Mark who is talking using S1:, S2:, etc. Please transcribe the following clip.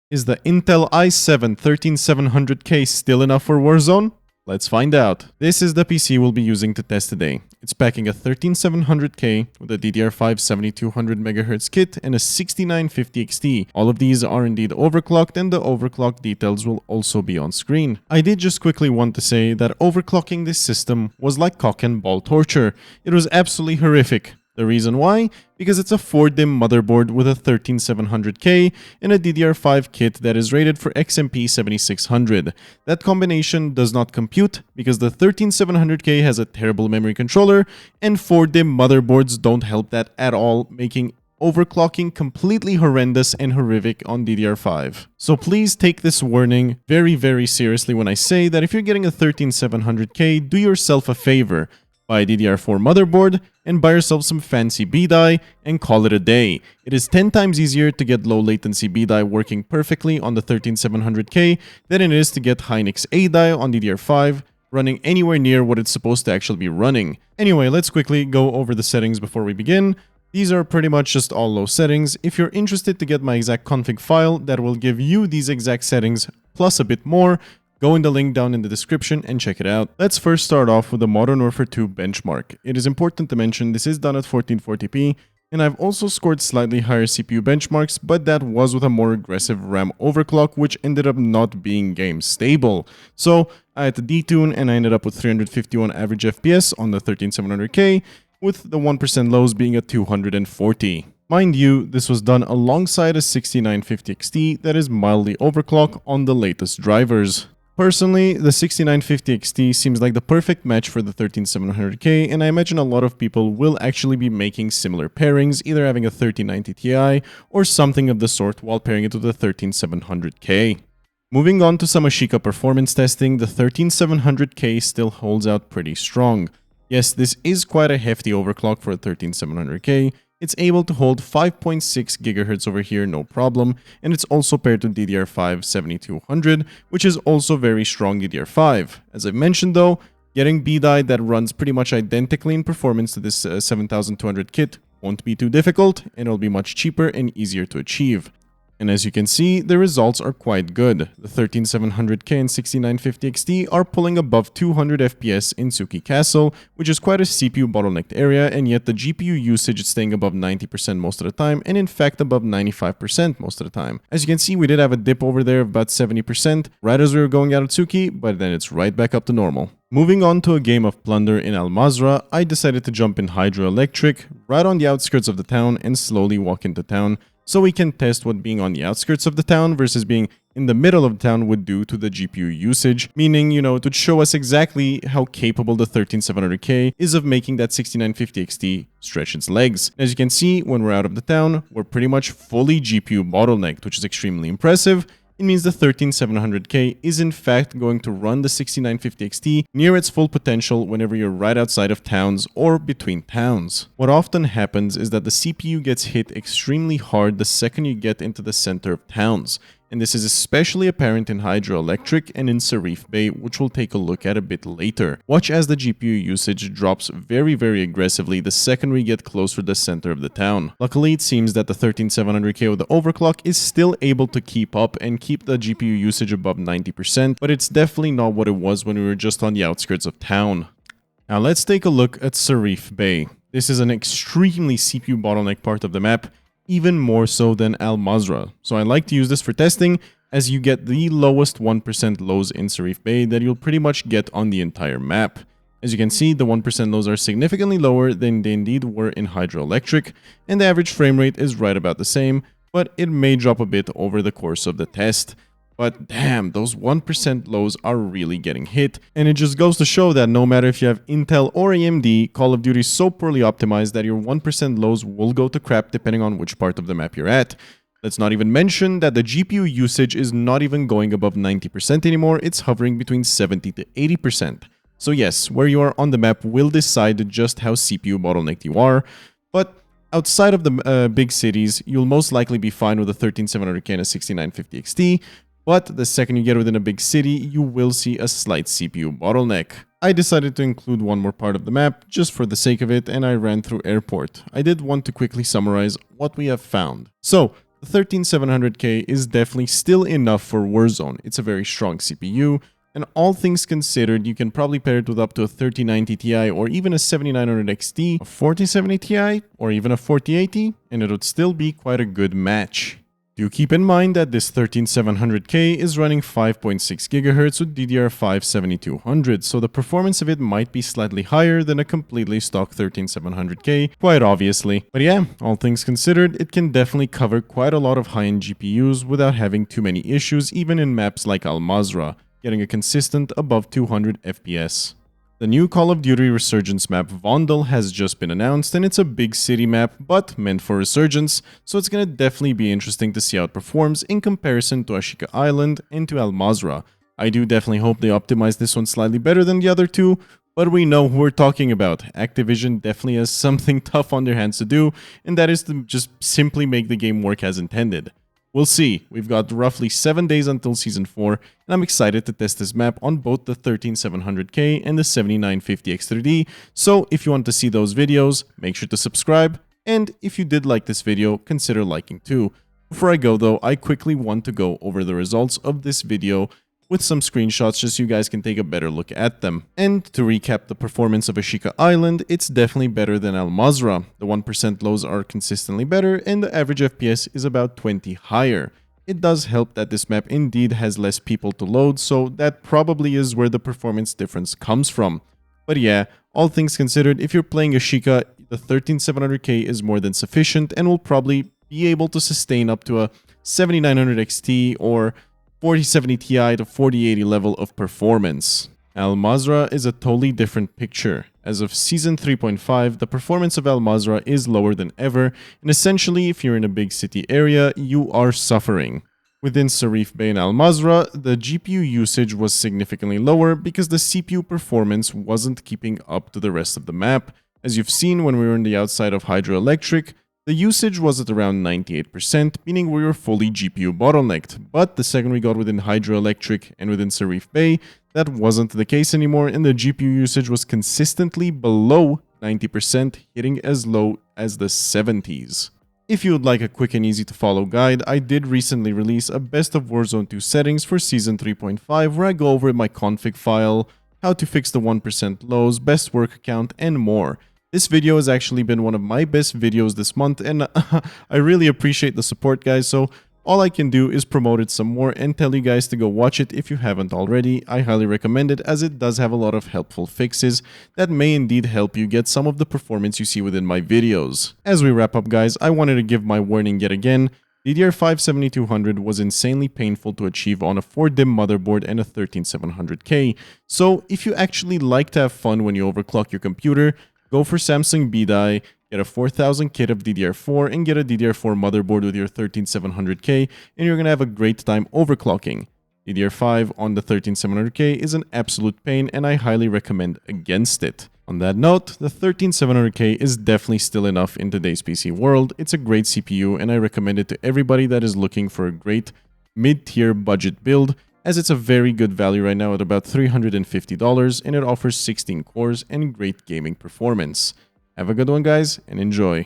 S1: Is the Intel i7-13700K still enough for Warzone? Let's find out. This is the PC we'll be using to test today. It's packing a 13700K with a DDR5 7200MHz kit and a 6950 XT. All of these are indeed overclocked, and the overclock details will also be on screen. I did just quickly want to say that overclocking this system was like cock and ball torture. It was absolutely horrific. The reason why? Because it's a 4-DIMM motherboard with a 13700K and a DDR5 kit that is rated for XMP 7600. That combination does not compute because the 13700K has a terrible memory controller, and 4-DIMM motherboards don't help that at all, making overclocking completely horrendous and horrific on DDR5. So please take this warning very seriously when I say that if you're getting a 13700K, do yourself a favor. Buy a DDR4 motherboard and buy yourself some fancy B-Die and call it a day. It is 10 times easier to get low latency B-Die working perfectly on the 13700K than it is to get Hynix A-Die on DDR5 running anywhere near what it's supposed to actually be running. Anyway, let's quickly go over the settings before we begin. These are pretty much just all low settings. If you're interested to get my exact config file that will give you these exact settings plus a bit more, go in the link down in the description and check it out. Let's first start off with the Modern Warfare 2 benchmark. It is important to mention this is done at 1440p, and I've also scored slightly higher CPU benchmarks, but that was with a more aggressive RAM overclock, which ended up not being game stable. So I had to detune, and I ended up with 351 average FPS on the 13700K, with the 1% lows being at 240. Mind you, this was done alongside a 6950 XT that is mildly overclocked on the latest drivers. Personally, the 6950 XT seems like the perfect match for the 13700K, and I imagine a lot of people will actually be making similar pairings, either having a 3090 Ti or something of the sort while pairing it with the 13700K. Moving on to some Ashika performance testing, the 13700K still holds out pretty strong. Yes, this is quite a hefty overclock for a 13700K. It's able to hold 5.6 GHz over here, no problem, and it's also paired to DDR5 7200, which is also very strong DDR5. As I mentioned though, getting B-Die that runs pretty much identically in performance to this 7200 kit won't be too difficult, and it'll be much cheaper and easier to achieve. And as you can see, the results are quite good. The 13700K and 6950 XT are pulling above 200 FPS in Tsuki Castle, which is quite a CPU bottlenecked area, and yet the GPU usage is staying above 90% most of the time, and in fact above 95% most of the time. As you can see, we did have a dip over there of about 70% right as we were going out of Tsuki, but then it's right back up to normal. Moving on to a game of Plunder in Al Mazrah, I decided to jump in Hydroelectric right on the outskirts of the town and slowly walk into town, so we can test what being on the outskirts of the town versus being in the middle of the town would do to the GPU usage, meaning, it would show us exactly how capable the 13700K is of making that 6950 XT stretch its legs. As you can see, when we're out of the town, we're pretty much fully GPU bottlenecked, which is extremely impressive. It means the 13700K is in fact going to run the 6950 XT near its full potential whenever you're right outside of towns or between towns. What often happens is that the CPU gets hit extremely hard the second you get into the center of towns, and this is especially apparent in Hydroelectric and in Sharif Bay, which we'll take a look at a bit later. Watch as the GPU usage drops very aggressively the second we get closer to the center of the town. Luckily, it seems that the 13700K with the overclock is still able to keep up and keep the GPU usage above 90%, but it's definitely not what it was when we were just on the outskirts of town. Now let's take a look at Sharif Bay. This is an extremely CPU bottleneck part of the map, even more so than Al Mazrah. So I like to use this for testing, as you get the lowest 1% lows in Sharif Bay that you'll pretty much get on the entire map. As you can see, the 1% lows are significantly lower than they indeed were in Hydroelectric, and the average frame rate is right about the same, but it may drop a bit over the course of the test. But damn, those 1% lows are really getting hit, and it just goes to show that no matter if you have Intel or AMD, Call of Duty is so poorly optimized that your 1% lows will go to crap depending on which part of the map you're at. Let's not even mention that the GPU usage is not even going above 90% anymore, it's hovering between 70 to 80%. So yes, where you are on the map will decide just how CPU bottlenecked you are, but outside of the big cities, you'll most likely be fine with a 13700K and a 6950 XT, but the second you get within a big city, you will see a slight CPU bottleneck. I decided to include one more part of the map just for the sake of it, and I ran through Airport. I did want to quickly summarize what we have found. So, the The 13700K is definitely still enough for Warzone. It's a very strong CPU, and all things considered, you can probably pair it with up to a 3090 Ti or even a 7900 XT, a 4070 Ti, or even a 4080, and it would still be quite a good match. Do keep in mind that this 13700K is running 5.6 GHz with DDR5 7200, so the performance of it might be slightly higher than a completely stock 13700K, quite obviously. But yeah, all things considered, it can definitely cover quite a lot of high-end GPUs without having too many issues, even in maps like Al Mazrah, getting a consistent above 200 FPS. The new Call of Duty Resurgence map Vondel has just been announced, and it's a big city map, but meant for Resurgence, so it's gonna definitely be interesting to see how it performs in comparison to Ashika Island and to Al Mazrah. I do definitely hope they optimize this one slightly better than the other two, but we know who we're talking about. Activision definitely has something tough on their hands to do, and that is to just simply make the game work as intended. We'll see. We've got roughly 7 days until Season 4, and I'm excited to test this map on both the 13700K and the 7950 X3D, so if you want to see those videos, make sure to subscribe, and if you did like this video, consider liking too. Before I go though, I quickly want to go over the results of this video with some screenshots just so you guys can take a better look at them. And to recap the performance of Ashika Island, it's definitely better than Al Mazrah. The 1% lows are consistently better, and the average FPS is about 20 higher. It does help that this map indeed has less people to load, so that probably is where the performance difference comes from. But yeah, all things considered, if you're playing Ashika, the 13700K is more than sufficient and will probably be able to sustain up to a 7900 XT or 4070 Ti to 4080 level of performance. Al Mazrah is a totally different picture. As of Season 3.5, the performance of Al Mazrah is lower than ever, and essentially if you're in a big city area, you are suffering. Within Sarif Bay and Al Mazrah, the GPU usage was significantly lower because the CPU performance wasn't keeping up to the rest of the map. As you've seen when we were on the outside of Hydroelectric, the usage was at around 98%, meaning we were fully GPU bottlenecked, but the second we got within Hydroelectric and within Sarif Bay, that wasn't the case anymore, and the GPU usage was consistently below 90%, hitting as low as the 70s. If you would like a quick and easy to follow guide, I did recently release a best of Warzone 2 settings for Season 3.5 where I go over my config file, how to fix the 1% lows, best work account, and more. This video has actually been one of my best videos this month, and I really appreciate the support, guys, so all I can do is promote it some more and tell you guys to go watch it if you haven't already. I highly recommend it as it does have a lot of helpful fixes that may indeed help you get some of the performance you see within my videos. As we wrap up, guys, I wanted to give my warning yet again. DDR5 7200 was insanely painful to achieve on a 4-DIMM motherboard and a 13700K, so if you actually like to have fun when you overclock your computer, go for Samsung B-Die, get a 4000 kit of DDR4, and get a DDR4 motherboard with your 13700K, and you're gonna have a great time overclocking. DDR5 on the 13700K is an absolute pain, and I highly recommend against it. On that note, the 13700K is definitely still enough in today's PC world. It's a great CPU, and I recommend it to everybody that is looking for a great mid-tier budget build, as it's a very good value right now at about $350, and it offers 16 cores and great gaming performance. Have a good one, guys, and enjoy.